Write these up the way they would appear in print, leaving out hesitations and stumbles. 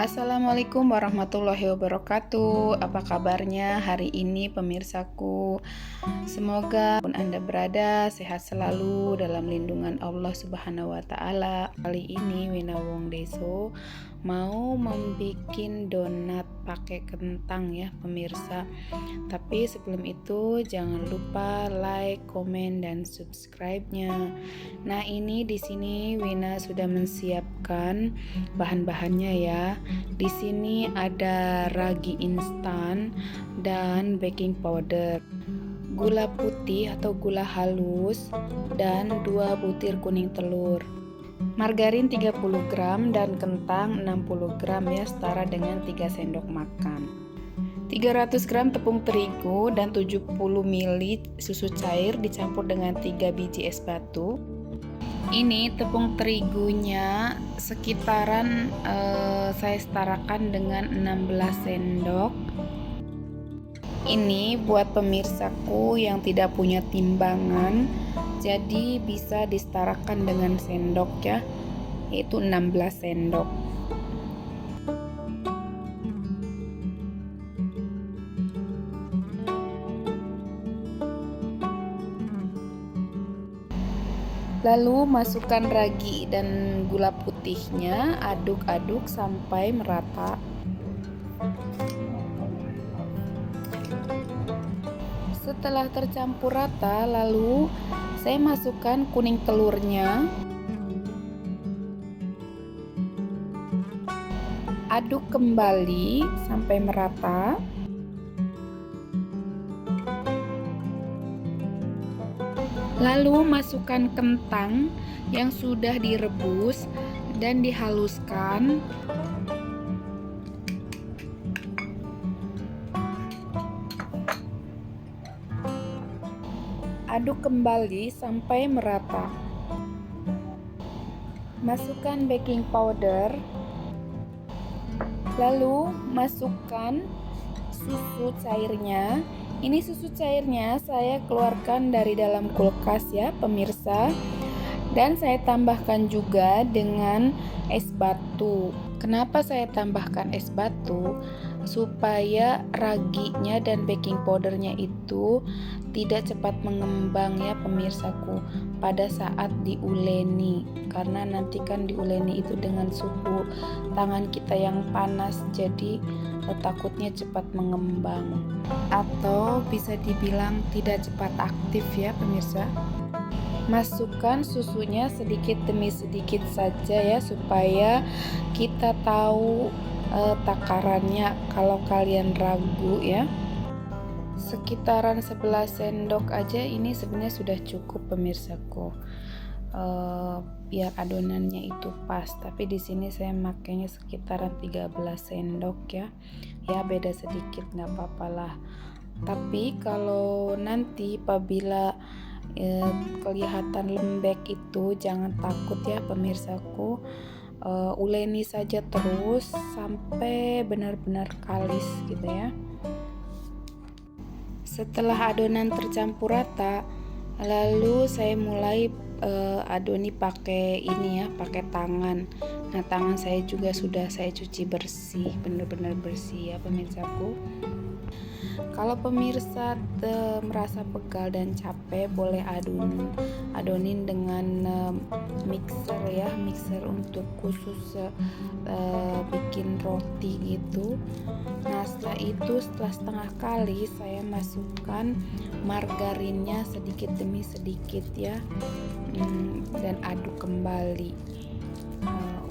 Assalamualaikum warahmatullahi wabarakatuh. Apa kabarnya hari ini pemirsaku? Semoga pun Anda berada sehat selalu dalam lindungan Allah Subhanahu wa taala. Kali ini Wina Wong Deso mau membikin donat pakai kentang ya pemirsa. Tapi sebelum itu jangan lupa like, komen dan subscribe-nya. Nah, ini di sini Wina sudah menyiapkan bahan-bahannya ya. Di sini ada ragi instan dan baking powder, gula putih atau gula halus, dan 2 butir kuning telur, margarin 30 gram dan kentang 60 gram ya, setara dengan 3 sendok makan. 300 gram tepung terigu dan 70 ml susu cair dicampur dengan 3 biji es batu. Ini tepung terigunya sekitaran saya setarakan dengan 16 sendok. Ini buat pemirsaku yang tidak punya timbangan, jadi bisa disetarakan dengan sendok ya, yaitu 16 sendok. Lalu masukkan ragi dan gula putihnya, aduk-aduk sampai merata. Setelah tercampur rata, lalu saya masukkan kuning telurnya. Aduk kembali sampai merata. Lalu masukkan kentang yang sudah direbus dan dihaluskan. Aduk kembali sampai merata. Masukkan baking powder. Lalu masukkan susu cairnya. Ini susu cairnya saya keluarkan dari dalam kulkas ya pemirsa. Dan saya tambahkan juga dengan es batu. Kenapa saya tambahkan es batu? Supaya raginya dan baking powdernya itu tidak cepat mengembang ya pemirsaku pada saat diuleni, karena nanti kan diuleni itu dengan suhu tangan kita yang panas, jadi takutnya cepat mengembang atau bisa dibilang tidak cepat aktif ya pemirsa. Masukkan susunya sedikit demi sedikit saja ya, supaya kita tahu takarannya. Kalau kalian ragu ya, sekitaran 11 sendok aja ini sebenarnya sudah cukup pemirsaku, biar adonannya itu pas. Tapi di sini saya makainya sekitaran 13 sendok ya. Ya beda sedikit nggak apa-apa lah. Tapi kalau nanti apabila kelihatan lembek itu jangan takut ya pemirsaku. Uleni saja terus sampai benar-benar kalis gitu ya. Setelah adonan tercampur rata, lalu saya mulai adoni pakai ini ya, pakai tangan. Nah, tangan saya juga sudah saya cuci bersih, benar-benar bersih ya pemirsaku. Kalau pemirsa merasa pegal dan capek, boleh adonin dengan mixer ya, mixer untuk khusus bikin roti gitu. Nah, setelah itu setelah setengah kali saya masukkan margarinnya sedikit demi sedikit ya, dan aduk kembali.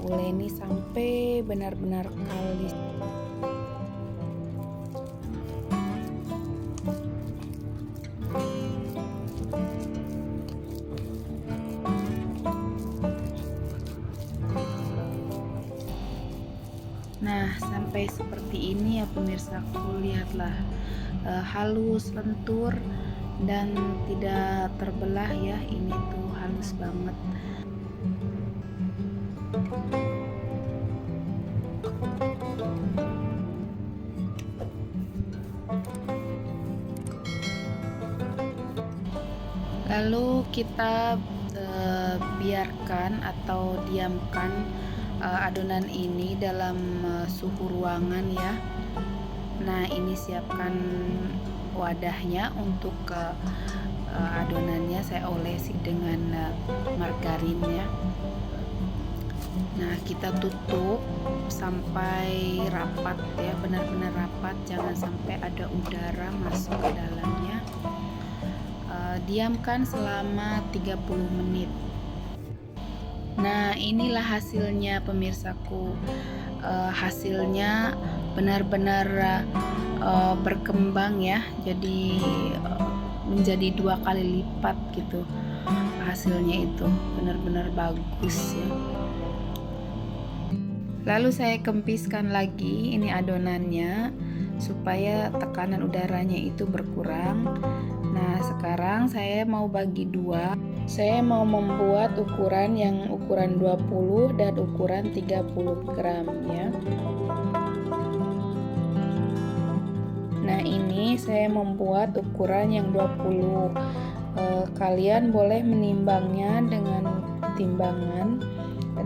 Uleni sampai benar-benar kalis. Nah, sampai seperti ini ya pemirsaku, lihatlah halus, lentur dan tidak terbelah ya. Ini tuh halus banget. Lalu kita biarkan atau diamkan adonan ini dalam suhu ruangan ya. Nah, ini siapkan wadahnya untuk adonannya saya olesi dengan margarin ya. Nah, kita tutup sampai rapat ya, benar-benar rapat, jangan sampai ada udara masuk ke dalamnya. Diamkan selama 30 menit. Nah, inilah hasilnya pemirsaku. Hasilnya benar-benar berkembang ya, jadi menjadi 2 kali lipat gitu. Hasilnya itu benar-benar bagus ya. Lalu saya kempiskan lagi ini adonannya supaya tekanan udaranya itu berkurang. Nah, sekarang saya mau bagi dua. Saya mau membuat ukuran yang ukuran 20 dan ukuran 30 gram ya. Nah, ini saya membuat ukuran yang 20. Kalian boleh menimbangnya dengan timbangan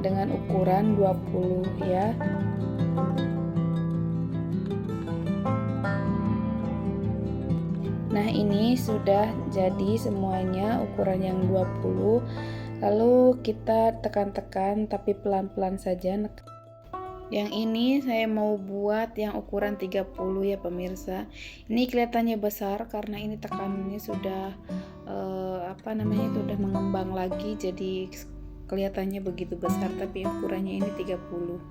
dengan ukuran 20 ya. Nah, ini sudah jadi semuanya ukuran yang 20. Lalu kita tekan-tekan tapi pelan-pelan saja. Yang ini saya mau buat yang ukuran 30 ya pemirsa. Ini kelihatannya besar karena ini tekanannya sudah itu udah mengembang lagi, jadi kelihatannya begitu besar, tapi ukurannya ini 30.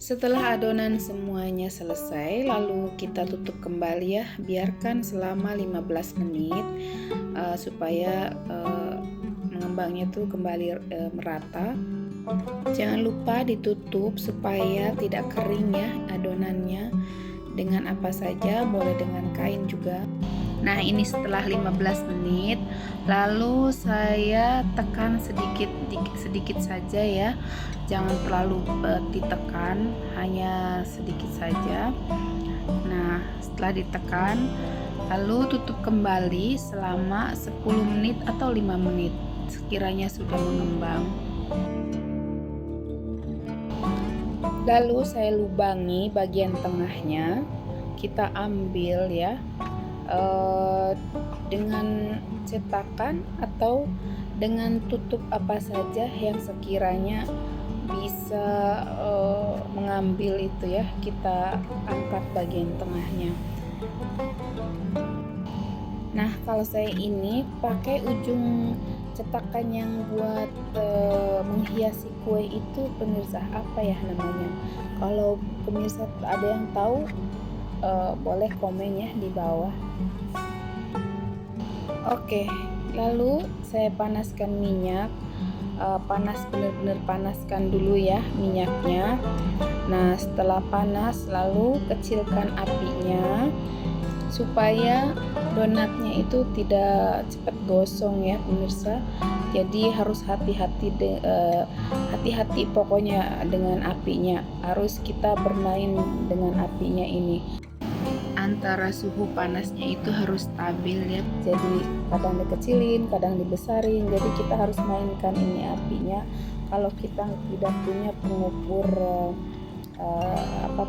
Setelah adonan semuanya selesai, lalu kita tutup kembali ya, biarkan selama 15 menit supaya mengembangnya tuh kembali merata. Jangan lupa ditutup supaya tidak kering ya adonannya. Dengan apa saja, boleh dengan kain juga. Nah, ini setelah 15 menit, lalu saya tekan sedikit saja ya. Jangan terlalu ditekan, hanya sedikit saja. Nah, setelah ditekan, lalu tutup kembali selama 10 menit atau 5 menit sekiranya sudah mengembang. Lalu saya lubangi bagian tengahnya. Kita ambil ya dengan cetakan atau dengan tutup apa saja yang sekiranya bisa mengambil itu ya, kita angkat bagian tengahnya. Nah, kalau saya ini pakai ujung cetakan yang buat menghiasi kue itu pemirsa, apa ya namanya? Kalau pemirsa ada yang tahu, boleh komen ya di bawah. Oke, lalu saya panaskan minyak. Benar-benar panaskan dulu ya minyaknya. Nah, setelah panas lalu kecilkan apinya supaya donatnya itu tidak cepat gosong ya pemirsa. Jadi harus hati-hati pokoknya dengan apinya. Harus kita bermain dengan apinya ini. Antara suhu panasnya itu harus stabil ya. Jadi kadang dikecilin, kadang dibesarin. Jadi kita harus mainkan ini apinya. Kalau kita tidak punya pengukur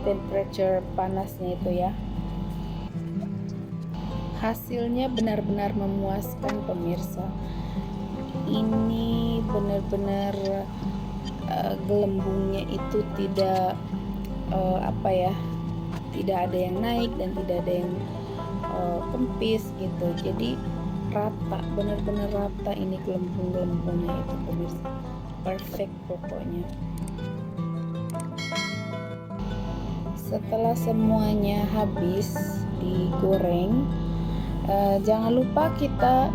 temperature panasnya itu ya. Hasilnya benar-benar memuaskan pemirsa. Ini benar-benar gelembungnya itu tidak tidak ada yang naik dan tidak ada yang kempis gitu. Jadi rata, benar-benar rata ini gelembung-gelembungnya itu pemirsa. Perfect pokoknya. Setelah semuanya habis digoreng, jangan lupa kita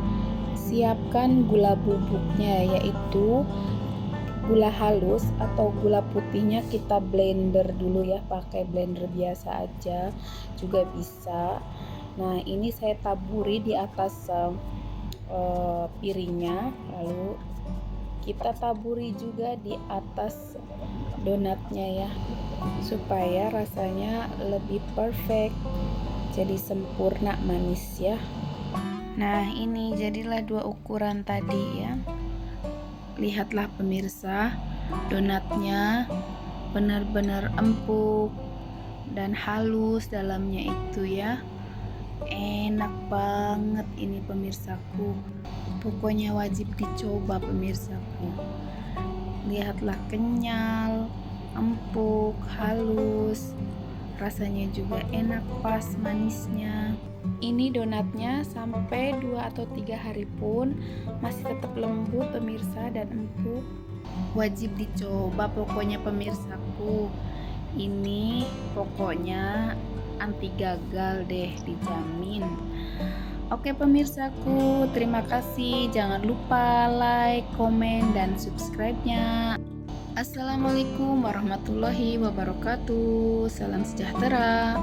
siapkan gula bubuknya, yaitu gula halus atau gula putihnya kita blender dulu ya, pakai blender biasa aja juga bisa. Nah, ini saya taburi di atas piringnya, lalu kita taburi juga di atas donatnya ya, supaya rasanya lebih perfect, jadi sempurna manis ya. Nah, ini jadilah 2 ukuran tadi ya. Lihatlah pemirsa, donatnya benar-benar empuk dan halus dalamnya itu ya. Enak banget ini pemirsaku. Pokoknya wajib dicoba pemirsaku. Lihatlah, kenyal, empuk, halus. Rasanya juga enak, pas manisnya. Ini donatnya sampai 2 atau 3 hari pun masih tetap lembut pemirsa dan empuk. Wajib dicoba pokoknya pemirsaku. Ini pokoknya anti gagal deh, dijamin. Oke pemirsaku, terima kasih. Jangan lupa like, komen, dan subscribe-nya. Assalamualaikum warahmatullahi wabarakatuh. Salam sejahtera.